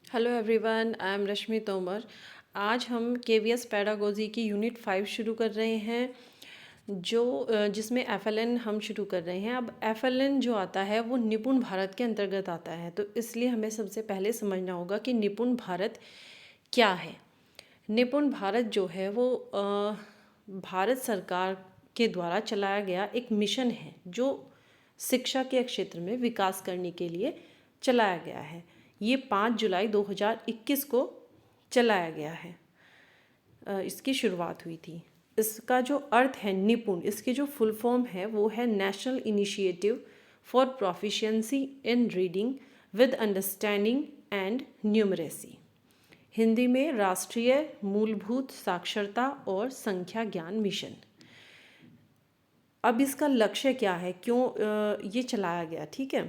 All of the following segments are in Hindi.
हेलो एवरीवन, आई एम रश्मि तोमर। आज हम केवीएस पेडागोजी की यूनिट 5 शुरू कर रहे हैं, जिसमें एफएलएन हम शुरू कर रहे हैं। अब एफएलएन जो आता है वो निपुण भारत के अंतर्गत आता है, तो इसलिए हमें सबसे पहले समझना होगा कि निपुण भारत क्या है। निपुण भारत जो है वो भारत सरकार के द्वारा चलाया गया एक मिशन है, जो शिक्षा के क्षेत्र में विकास करने के लिए चलाया गया है। ये 5 जुलाई 2021 को चलाया गया है, इसकी शुरुआत हुई थी। इसका जो अर्थ है निपुण, इसकी जो फुल फॉर्म है वो है national initiative for proficiency in reading with understanding and numeracy. Hindi में राष्ट्रीय मूलभूत साक्षरता और संख्या ज्ञान मिशन। अब इसका लक्ष्य क्या है, क्यों ये चलाया गया, ठीक है।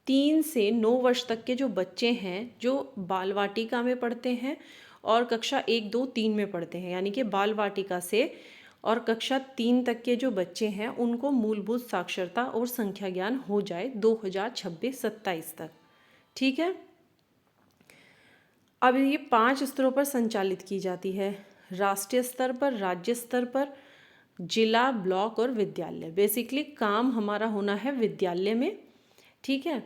3 से 9 वर्ष तक के जो बच्चे हैं, जो बाल वाटिका में पढ़ते हैं और कक्षा 1, 2, 3 में पढ़ते हैं, यानी कि बाल वाटिका से और कक्षा 3 तक के जो बच्चे हैं उनको मूलभूत साक्षरता और संख्या ज्ञान हो जाए 2026-27 तक, ठीक है। अब ये 5 स्तरों पर संचालित की जाती है, राष्ट्रीय स्तर पर, राज्य स्तर पर, जिला, ब्लॉक और विद्यालय। बेसिकली काम हमारा होना है विद्यालय में, ठीक है।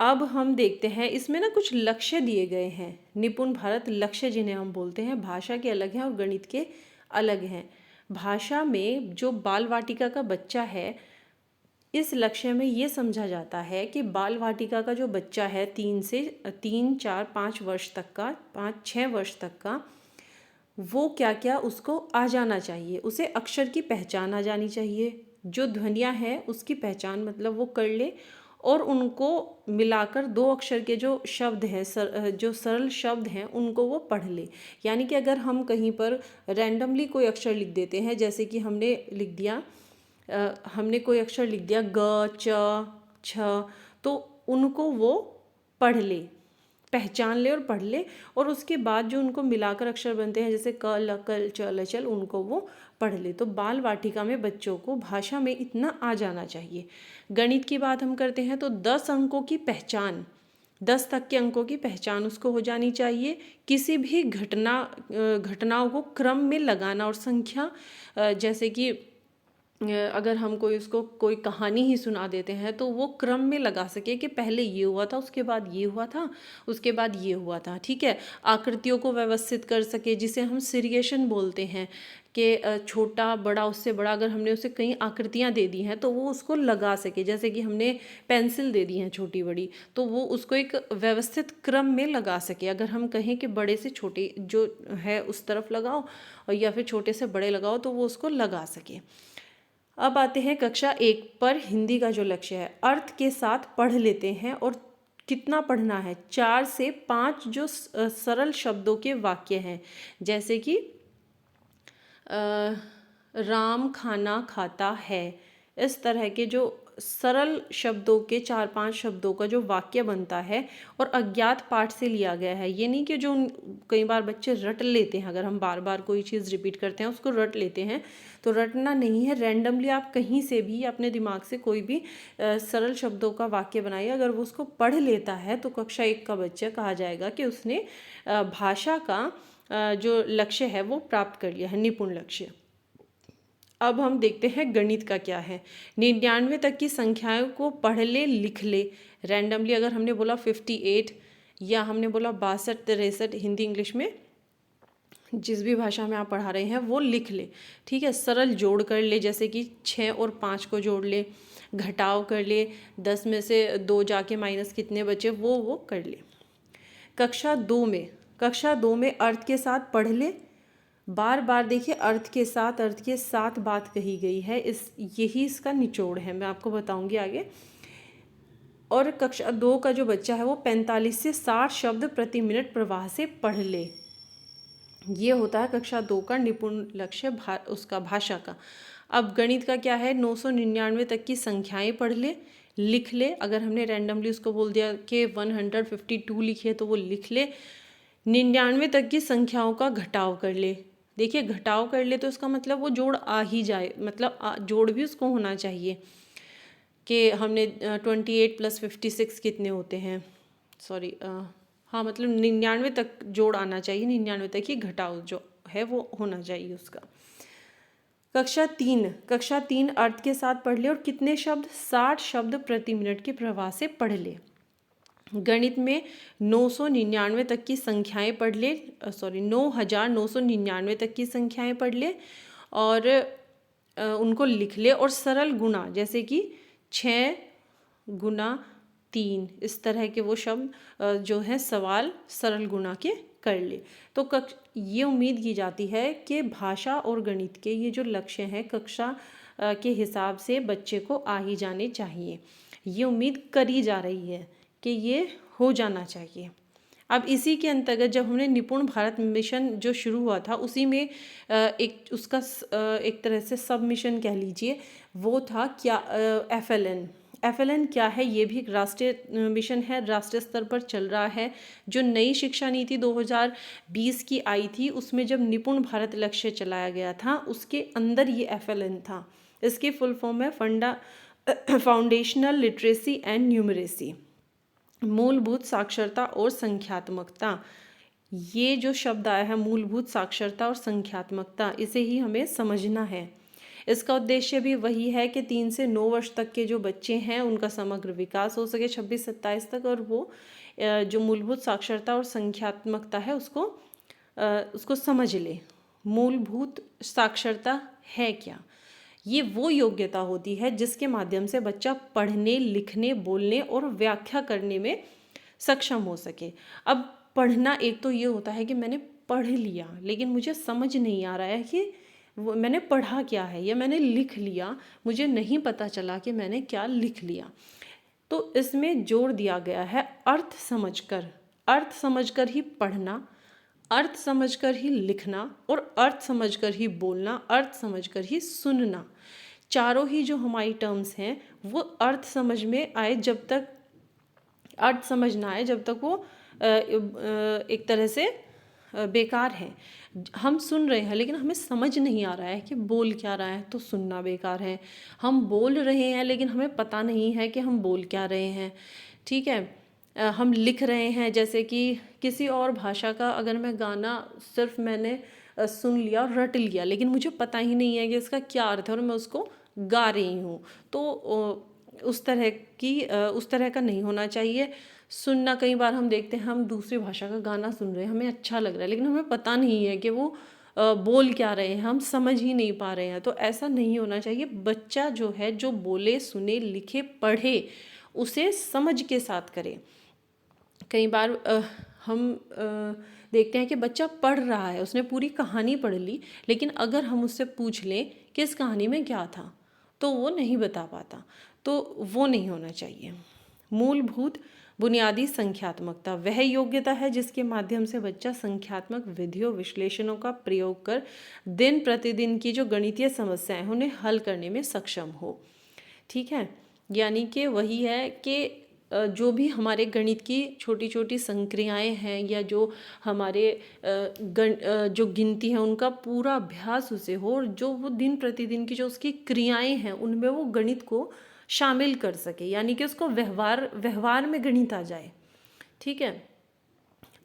अब हम देखते हैं, इसमें ना कुछ लक्ष्य दिए गए हैं। निपुण भारत लक्ष्य जिन्हें हम बोलते हैं, भाषा के अलग हैं और गणित के अलग हैं। भाषा में जो बाल वाटिका का बच्चा है, इस लक्ष्य में ये समझा जाता है कि बाल वाटिका का जो बच्चा है 3, 4, 5 वर्ष तक का, 5-6 वर्ष तक का, वो क्या क्या उसको आ जाना चाहिए। उसे अक्षर की पहचान आ जानी चाहिए, जो ध्वनियाँ हैं उसकी पहचान मतलब वो कर ले, और उनको मिलाकर 2 अक्षर के जो शब्द हैं, जो सरल शब्द हैं, उनको वो पढ़ ले। यानी कि अगर हम कहीं पर रैंडमली कोई अक्षर लिख देते हैं, जैसे कि हमने कोई अक्षर लिख दिया ग, च, छ, तो उनको वो पढ़ ले, पहचान ले और पढ़ ले, और उसके बाद जो उनको मिलाकर अक्षर बनते हैं, जैसे क, ल, कल, च, ल, चल, उनको वो पढ़ ले। तो बाल वाटिका में बच्चों को भाषा में इतना आ जाना चाहिए। गणित की बात हम करते हैं तो 10 अंकों की पहचान, 10 तक के अंकों की पहचान उसको हो जानी चाहिए। किसी भी घटनाओं को क्रम में लगाना और संख्या, जैसे कि अगर हम उसको कोई कहानी ही सुना देते हैं तो वो क्रम में लगा सके कि पहले ये हुआ था, उसके बाद ये हुआ था, उसके बाद ये हुआ था, ठीक है। आकृतियों को व्यवस्थित कर सके, जिसे हम सीरिएशन बोलते हैं, कि छोटा बड़ा उससे बड़ा, अगर हमने उसे कई आकृतियाँ दे दी हैं तो वो उसको लगा सके। जैसे कि हमने पेंसिल दे दी हैं छोटी बड़ी, तो वो उसको एक व्यवस्थित क्रम में लगा सके। अगर हम कहें कि बड़े से छोटे जो है उस तरफ लगाओ, और या फिर छोटे से बड़े लगाओ, तो वो उसको लगा सके। अब आते हैं कक्षा 1 पर। हिंदी का जो लक्ष्य है, अर्थ के साथ पढ़ लेते हैं, और कितना पढ़ना है, 4 से 5 जो सरल शब्दों के वाक्य हैं, जैसे कि राम खाना खाता है। इस तरह के जो सरल शब्दों के 4-5 शब्दों का जो वाक्य बनता है, और अज्ञात पाठ से लिया गया है। ये नहीं कि जो कई बार बच्चे रट लेते हैं, अगर हम बार बार कोई चीज़ रिपीट करते हैं उसको रट लेते हैं, तो रटना नहीं है। रैंडमली आप कहीं से भी अपने दिमाग से कोई भी सरल शब्दों का वाक्य बनाइए। अगर वो उसको पढ़ लेता है तो कक्षा 1 का बच्चा कहा जाएगा कि उसने भाषा का जो लक्ष्य है वो प्राप्त कर लिया है, निपुण लक्ष्य। अब हम देखते हैं गणित का क्या है। 99 तक की संख्याओं को पढ़ ले, लिख ले। रैंडमली अगर हमने बोला 58, या हमने बोला 62, 63, हिंदी इंग्लिश में जिस भी भाषा में आप पढ़ा रहे हैं वो लिख ले, ठीक है। सरल जोड़ कर ले, जैसे कि 6 और 5 को जोड़ ले, घटाव कर ले, 10 में से 2 जाके माइनस कितने बचे वो कर ले। कक्षा 2 में अर्थ के साथ पढ़ ले। बार बार देखिए, अर्थ के साथ बात कही गई है, यही इसका निचोड़ है, मैं आपको बताऊंगी आगे। और कक्षा 2 का जो बच्चा है वो 45 से 60 शब्द प्रति मिनट प्रवाह से पढ़ ले। ये होता है कक्षा 2 का निपुण लक्ष्य उसका भाषा का। अब गणित का क्या है, 999 तक की संख्याएं पढ़ ले, लिख ले। अगर हमने रैंडमली उसको बोल दिया कि 152 लिखिए तो वो लिख ले। 99 तक की संख्याओं का घटाव कर ले। देखिए, घटाव कर ले तो इसका मतलब वो जोड़ आ ही जाए, मतलब जोड़ भी उसको होना चाहिए कि हमने 28 + 56 कितने होते हैं, सॉरी, हाँ मतलब 99 तक जोड़ आना चाहिए, 99 तक ही घटाव जो है वो होना चाहिए उसका। कक्षा तीन अर्थ के साथ पढ़ ले और कितने शब्द, 60 शब्द प्रति मिनट के प्रवाह से पढ़ ले। गणित में 999 तक की संख्याएं पढ़ ले, सॉरी 9999 तक की संख्याएं पढ़ ले और उनको लिख ले और सरल गुणा, जैसे कि 6 गुना 3, इस तरह के वो शब्द जो है सवाल सरल गुणा के कर ले। तो ये उम्मीद की जाती है कि भाषा और गणित के ये जो लक्ष्य हैं कक्षा के हिसाब से बच्चे को आ ही जाने चाहिए। ये उम्मीद करी जा रही है कि ये हो जाना चाहिए। अब इसी के अंतर्गत जब हमने निपुण भारत मिशन जो शुरू हुआ था उसी में एक उसका एक तरह से सब मिशन कह लीजिए, वो था क्या, FLN क्या है, ये भी एक राष्ट्रीय मिशन है, राष्ट्रीय स्तर पर चल रहा है। जो नई शिक्षा नीति 2020 की आई थी उसमें जब निपुण भारत लक्ष्य चलाया गया था उसके अंदर ये FLN था। इसकी फुल फॉर्म है फाउंडेशनल लिटरेसी एंड न्यूमरेसी, मूलभूत साक्षरता और संख्यात्मकता। ये जो शब्द आया है मूलभूत साक्षरता और संख्यात्मकता, इसे ही हमें समझना है। इसका उद्देश्य भी वही है कि 3 से 9 वर्ष तक के जो बच्चे हैं उनका समग्र विकास हो सके 26-27 तक, और वो जो मूलभूत साक्षरता और संख्यात्मकता है उसको समझ ले। मूलभूत साक्षरता है क्या? ये वो योग्यता होती है जिसके माध्यम से बच्चा पढ़ने, लिखने, बोलने और व्याख्या करने में सक्षम हो सके। अब पढ़ना एक तो ये होता है कि मैंने पढ़ लिया लेकिन मुझे समझ नहीं आ रहा है कि वो मैंने पढ़ा क्या है, या मैंने लिख लिया मुझे नहीं पता चला कि मैंने क्या लिख लिया। तो इसमें जोर दिया गया है अर्थ समझकर ही पढ़ना, अर्थ समझकर ही लिखना और अर्थ समझकर ही बोलना, अर्थ समझकर ही सुनना। चारों ही जो हमारी टर्म्स हैं वो अर्थ समझ में आए, जब तक अर्थ समझ ना आए जब तक वो एक तरह से बेकार है। हम सुन रहे हैं लेकिन हमें समझ नहीं आ रहा है कि बोल क्या रहा है, तो सुनना बेकार है। हम बोल रहे हैं लेकिन हमें पता नहीं है कि हम बोल क्या रहे हैं, ठीक है। हम लिख रहे हैं, जैसे कि किसी और भाषा का अगर मैं गाना सिर्फ मैंने सुन लिया और रट लिया लेकिन मुझे पता ही नहीं है कि इसका क्या अर्थ है और मैं उसको गा रही हूँ, तो उस तरह का नहीं होना चाहिए। सुनना, कई बार हम देखते हैं हम दूसरी भाषा का गाना सुन रहे हैं, हमें अच्छा लग रहा है लेकिन हमें पता नहीं है कि वो बोल क्या रहे हैं, हम समझ ही नहीं पा रहे हैं। तो ऐसा नहीं होना चाहिए। बच्चा जो है जो बोले, सुने, लिखे, पढ़े उसे समझ के साथ करे। कई बार हम देखते हैं कि बच्चा पढ़ रहा है, उसने पूरी कहानी पढ़ ली लेकिन अगर हम उससे पूछ लें कि इस कहानी में क्या था तो वो नहीं बता पाता, तो वो नहीं होना चाहिए। मूलभूत बुनियादी संख्यात्मकता वह योग्यता है जिसके माध्यम से बच्चा संख्यात्मक विधियों, विश्लेषणों का प्रयोग कर दिन प्रतिदिन की जो गणितीय समस्याएं हैं उन्हें हल करने में सक्षम हो, ठीक है। यानी कि वही है कि जो भी हमारे गणित की छोटी छोटी संक्रियाएं हैं या जो हमारे जो गिनती है उनका पूरा अभ्यास उसे हो, और जो वो दिन प्रतिदिन की जो उसकी क्रियाएं हैं उनमें वो गणित को शामिल कर सके, यानी कि उसको व्यवहार में गणित आ जाए, ठीक है।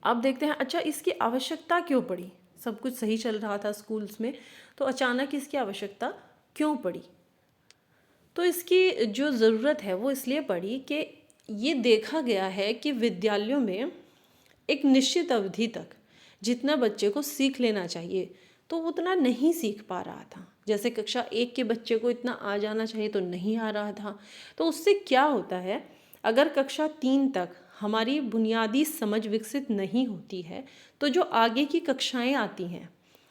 अब देखते हैं, अच्छा इसकी आवश्यकता क्यों पड़ी? सब कुछ सही चल रहा था स्कूल्स में, तो अचानक इसकी आवश्यकता क्यों पड़ी? तो इसकी जो ज़रूरत है वो इसलिए पड़ी कि ये देखा गया है कि विद्यालयों में एक निश्चित अवधि तक जितना बच्चे को सीख लेना चाहिए तो उतना नहीं सीख पा रहा था। जैसे कक्षा 1 के बच्चे को इतना आ जाना चाहिए तो नहीं आ रहा था। तो उससे क्या होता है, अगर कक्षा 3 तक हमारी बुनियादी समझ विकसित नहीं होती है तो जो आगे की कक्षाएं आती हैं,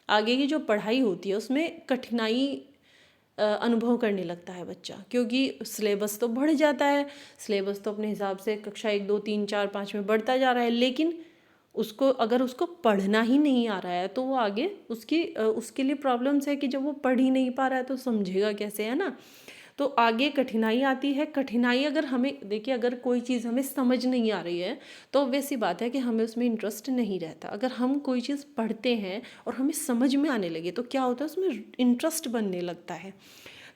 आगे की जो पढ़ाई होती है उसमें कठिनाई अनुभव करने लगता है बच्चा, क्योंकि सिलेबस तो बढ़ जाता है। सिलेबस तो अपने हिसाब से कक्षा 1, 2, 3, 4, 5 में बढ़ता जा रहा है, लेकिन अगर उसको पढ़ना ही नहीं आ रहा है तो वो आगे उसके लिए प्रॉब्लम्स है कि जब वो पढ़ ही नहीं पा रहा है तो समझेगा कैसे, है ना। तो आगे कठिनाई आती है। कठिनाई अगर हमें देखिए, अगर कोई चीज़ हमें समझ नहीं आ रही है तो वैसी बात है कि हमें उसमें इंटरेस्ट नहीं रहता। अगर हम कोई चीज़ पढ़ते हैं और हमें समझ में आने लगे तो क्या होता है, उसमें इंटरेस्ट बनने लगता है।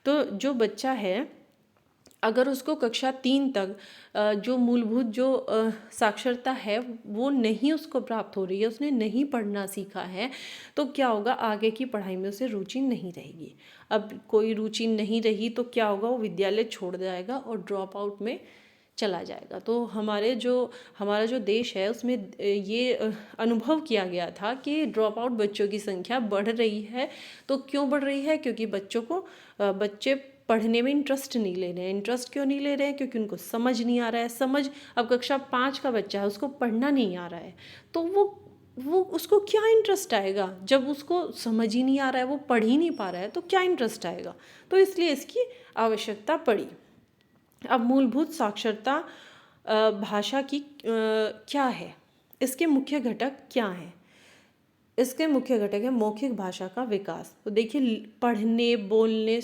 तो जो बच्चा है अगर उसको कक्षा 3 तक जो मूलभूत जो साक्षरता है वो नहीं उसको प्राप्त हो रही है, उसने नहीं पढ़ना सीखा है, तो क्या होगा, आगे की पढ़ाई में उसे रुचि नहीं रहेगी। अब कोई रुचि नहीं रही तो क्या होगा, वो विद्यालय छोड़ जाएगा और ड्रॉप आउट में चला जाएगा। तो हमारा जो देश है उसमें ये अनुभव किया गया था कि ड्रॉप आउट बच्चों की संख्या बढ़ रही है। तो क्यों बढ़ रही है? क्योंकि बच्चे पढ़ने में इंटरेस्ट नहीं ले रहे हैं। इंटरेस्ट क्यों नहीं ले रहे हैं? क्योंकि उनको समझ नहीं आ रहा है। अब कक्षा 5 का बच्चा है, उसको पढ़ना नहीं आ रहा है, तो वो उसको क्या इंटरेस्ट आएगा? जब उसको समझ ही नहीं आ रहा है, वो पढ़ ही नहीं पा रहा है, तो क्या इंटरेस्ट आएगा? तो इसलिए इसकी आवश्यकता पड़ी। अब मूलभूत साक्षरता भाषा की क्या है, इसके मुख्य घटक क्या हैं? इसके मुख्य घटक है मौखिक भाषा का विकास। तो देखिए, पढ़ने बोलने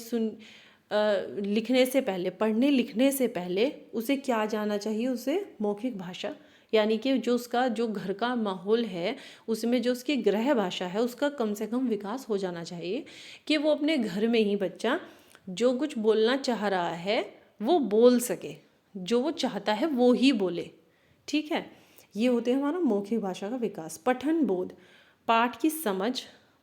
लिखने से पहले, पढ़ने लिखने से पहले उसे क्या जाना चाहिए? उसे मौखिक भाषा, यानी कि जो घर का माहौल है उसमें जो उसकी गृह भाषा है उसका कम से कम विकास हो जाना चाहिए, कि वो अपने घर में ही बच्चा जो कुछ बोलना चाह रहा है वो बोल सके, जो वो चाहता है वो ही बोले। ठीक है, ये होते हैं हमारा मौखिक भाषा का विकास। पठन बोध, पाठ की समझ,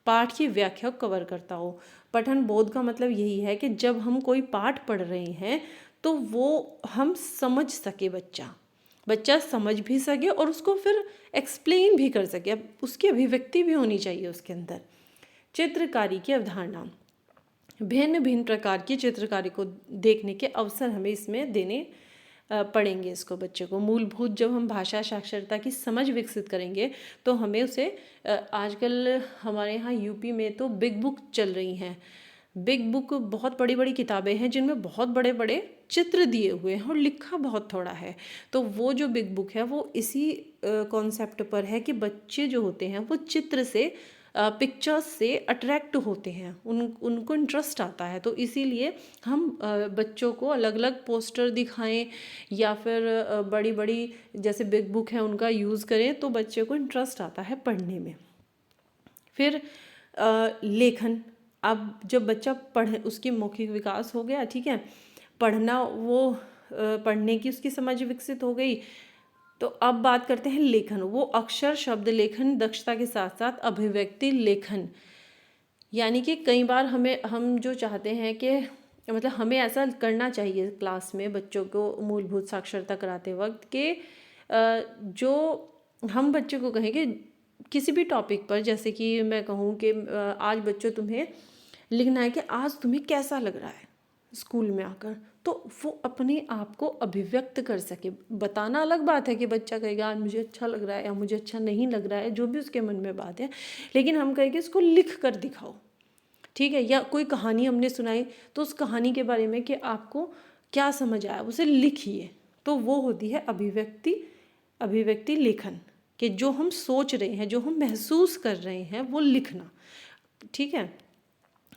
पाठ की व्याख्या कवर करता हो। पठन बोध का मतलब यही है कि जब हम कोई पाठ पढ़ रहे हैं तो वो हम समझ सके, बच्चा समझ भी सके और उसको फिर एक्सप्लेन भी कर सके। अब उसकी अभिव्यक्ति भी होनी चाहिए उसके अंदर। चित्रकारी की अवधारणा, भिन्न भिन्न प्रकार की चित्रकारी को देखने के अवसर हमें इसमें देने पड़ेंगे इसको, बच्चे को। मूलभूत जब हम भाषा साक्षरता की समझ विकसित करेंगे तो हमें उसे आजकल हमारे यहाँ यूपी में तो बिग बुक चल रही हैं। बिग बुक बहुत बड़ी बड़ी किताबें हैं जिनमें बहुत बड़े बड़े चित्र दिए हुए हैं और लिखा बहुत थोड़ा है। तो वो जो बिग बुक है वो इसी कॉन्सेप्ट पर है कि बच्चे जो होते हैं वो चित्र से, पिक्चर्स से अट्रैक्ट होते हैं, उनको इंटरेस्ट आता है। तो इसीलिए हम बच्चों को अलग अलग पोस्टर दिखाएं या फिर बड़ी बड़ी जैसे बिग बुक है उनका यूज़ करें, तो बच्चे को इंटरेस्ट आता है पढ़ने में। फिर लेखन, अब जब बच्चा पढ़े, उसकी मौखिक विकास हो गया, ठीक है, पढ़ने की उसकी समझ विकसित हो गई, तो अब बात करते हैं लेखन। वो अक्षर शब्द लेखन दक्षता के साथ साथ अभिव्यक्ति लेखन, यानी कि कई बार हम जो चाहते हैं कि मतलब हमें ऐसा करना चाहिए क्लास में बच्चों को मूलभूत साक्षरता कराते वक्त कि जो हम बच्चों को कहें कि किसी भी टॉपिक पर, जैसे कि मैं कहूँ कि आज बच्चों तुम्हें लिखना है कि आज तुम्हें कैसा लग रहा है स्कूल में आकर, तो वो अपने आप को अभिव्यक्त कर सके। बताना अलग बात है कि बच्चा कहेगा आज मुझे अच्छा लग रहा है या मुझे अच्छा नहीं लग रहा है, जो भी उसके मन में बात है, लेकिन हम कहेंगे इसको लिख कर दिखाओ, ठीक है। या कोई कहानी हमने सुनाई तो उस कहानी के बारे में कि आपको क्या समझ आया उसे लिखिए। तो वो होती है अभिव्यक्ति लेखन, कि जो हम सोच रहे हैं, जो हम महसूस कर रहे हैं वो लिखना, ठीक है।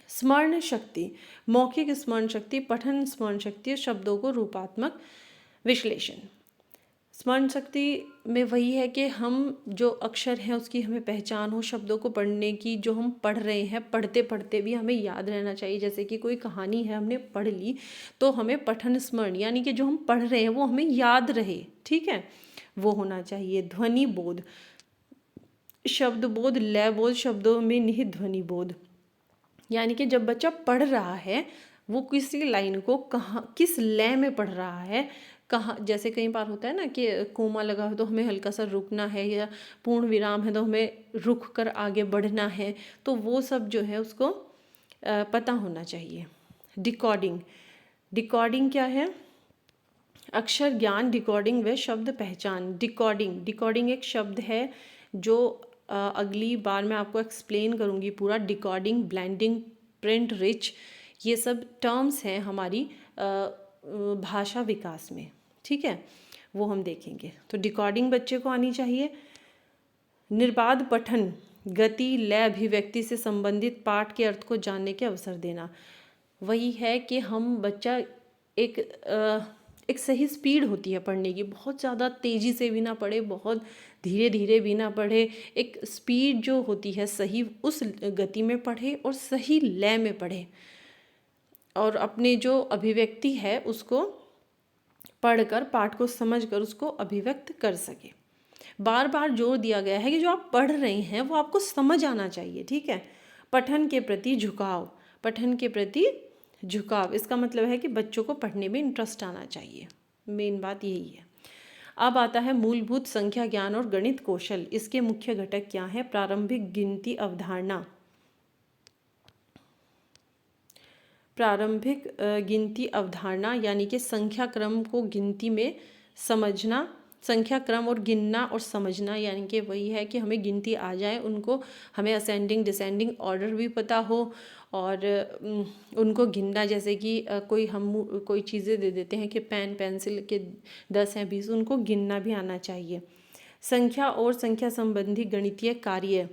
स्मरण शक्ति, मौखिक स्मरण शक्ति, पठन स्मरण शक्ति, शब्दों को रूपात्मक विश्लेषण। स्मरण शक्ति में वही है कि हम जो अक्षर हैं उसकी हमें पहचान हो, शब्दों को पढ़ने की, जो हम पढ़ रहे हैं पढ़ते पढ़ते भी हमें याद रहना चाहिए। जैसे कि कोई कहानी है हमने पढ़ ली तो हमें पठन स्मरण, यानी कि जो हम पढ़ रहे हैं वो हमें याद रहे, ठीक है, वो होना चाहिए। ध्वनि बोध, शब्द बोध, लय बोध, शब्दों में निहित ध्वनि बोध, यानी कि जब बच्चा पढ़ रहा है वो किसी लाइन को किस लय में पढ़ रहा है, जैसे कई बार होता है ना कि कोमा लगा हो तो हमें हल्का सा रुकना है, या पूर्ण विराम है तो हमें रुक कर आगे बढ़ना है, तो वो सब जो है उसको पता होना चाहिए। डिकोडिंग क्या है? अक्षर ज्ञान, डिकोडिंग व शब्द पहचान। डिकोडिंग एक शब्द है जो अगली बार मैं आपको एक्सप्लेन करूँगी पूरा। डिकोडिंग, ब्लेंडिंग, प्रिंट रिच, ये सब टर्म्स हैं हमारी भाषा विकास में, ठीक है, वो हम देखेंगे। तो डिकोडिंग बच्चे को आनी चाहिए। निर्बाध पठन, गति, लय, अभिव्यक्ति से संबंधित पाठ के अर्थ को जानने के अवसर देना। वही है कि हम बच्चा एक सही स्पीड होती है पढ़ने की, बहुत ज़्यादा तेज़ी से भी ना पढ़े, बहुत धीरे धीरे भी ना पढ़े, एक स्पीड जो होती है सही, उस गति में पढ़े और सही लय में पढ़े, और अपने जो अभिव्यक्ति है उसको पढ़कर पाठ को समझकर उसको अभिव्यक्त कर सके। बार बार जोर दिया गया है कि जो आप पढ़ रहे हैं वो आपको समझ आना चाहिए, ठीक है। पठन के प्रति झुकाव, पठन के प्रति झुकाव, इसका मतलब है कि बच्चों को पढ़ने में इंटरेस्ट आना चाहिए, मेन बात यही है। अब आता है मूलभूत संख्या ज्ञान और गणित कौशल। इसके मुख्य घटक क्या है? प्रारंभिक गिनती अवधारणा, प्रारंभिक गिनती अवधारणा यानी कि संख्या क्रम को गिनती में समझना, संख्या क्रम और गिनना और समझना, यानी कि वही है कि हमें गिनती आ जाए, उनको हमें असेंडिंग डिसेंडिंग ऑर्डर भी पता हो और उनको गिनना, जैसे कि कोई चीज़ें दे देते हैं कि पेन पेंसिल के 10 हैं 20, उनको गिनना भी आना चाहिए। संख्या और संख्या संबंधी गणितीय कार्य,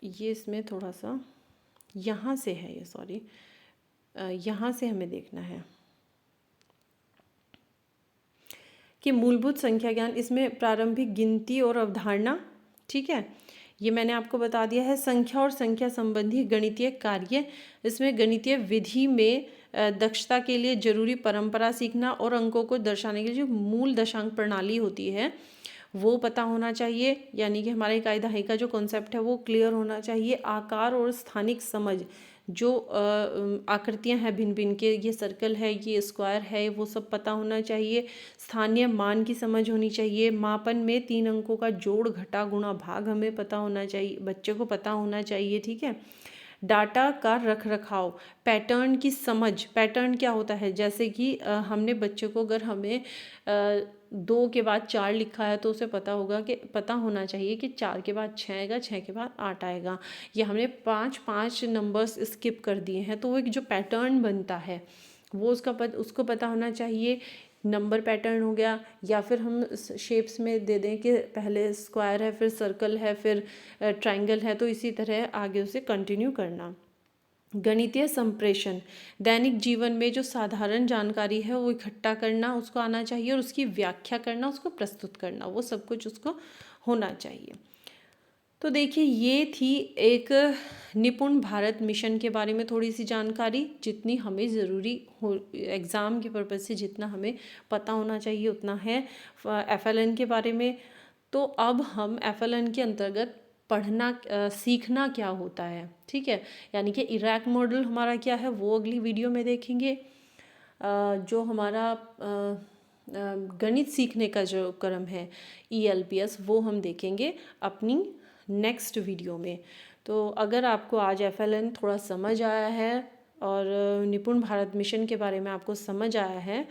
ये इसमें थोड़ा सा यहाँ से है, ये सॉरी यहाँ से हमें देखना है कि मूलभूत संख्या ज्ञान, इसमें प्रारंभिक गिनती और अवधारणा, ठीक है, ये मैंने आपको बता दिया है। संख्या और संख्या संबंधी गणितीय कार्य, इसमें गणितीय विधि में दक्षता के लिए जरूरी परंपरा सीखना और अंकों को दर्शाने के लिए जो मूल दशांक प्रणाली होती है वो पता होना चाहिए, यानी कि हमारा इकाई दहाई का जो कॉन्सेप्ट है वो क्लियर होना चाहिए। आकार और स्थानिक समझ, जो आकृतियां हैं भिन्न भिन्न के, ये सर्कल है, ये स्क्वायर है, वो सब पता होना चाहिए। स्थानीय मान की समझ होनी चाहिए। मापन में 3 अंकों का जोड़ घटा गुणा भाग हमें पता होना चाहिए, बच्चे को पता होना चाहिए, ठीक है। डाटा का रख रखाव, पैटर्न की समझ, पैटर्न क्या होता है, जैसे कि हमने बच्चे को, अगर हमें 2 के बाद 4 लिखा है तो उसे पता होना चाहिए कि 4 के बाद 6 आएगा, 6 के बाद 8 आएगा, या हमने 5 नंबर्स स्किप कर दिए हैं, तो वो एक जो पैटर्न बनता है वो उसको पता होना चाहिए। नंबर पैटर्न हो गया, या फिर हम शेप्स में दे दें कि पहले स्क्वायर है, फिर सर्कल है, फिर ट्रायंगल है, तो इसी तरह आगे उसे कंटिन्यू करना। गणितीय संप्रेषण, दैनिक जीवन में जो साधारण जानकारी है वो इकट्ठा करना, उसको आना चाहिए, और उसकी व्याख्या करना, उसको प्रस्तुत करना, वो सब कुछ उसको होना चाहिए। तो देखिए, ये थी एक निपुण भारत मिशन के बारे में थोड़ी सी जानकारी, जितनी हमें ज़रूरी हो एग्ज़ाम के पर्पज़ से, जितना हमें पता होना चाहिए उतना है FLN के बारे में। तो अब हम FLN के अंतर्गत पढ़ना सीखना क्या होता है, ठीक है, यानी कि इरैक मॉडल हमारा क्या है वो अगली वीडियो में देखेंगे। जो हमारा गणित सीखने का जो क्रम है ELPS, वो हम देखेंगे अपनी नेक्स्ट वीडियो में। तो अगर आपको आज FLN थोड़ा समझ आया है और निपुण भारत मिशन के बारे में आपको समझ आया है,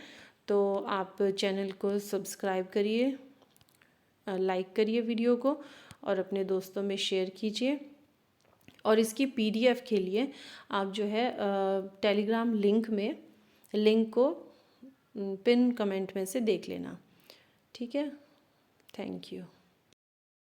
तो आप चैनल को सब्सक्राइब करिए, लाइक करिए वीडियो को, और अपने दोस्तों में शेयर कीजिए। और इसकी PDF के लिए आप जो है टेलीग्राम लिंक को पिन कमेंट में से देख लेना, ठीक है। Thank you.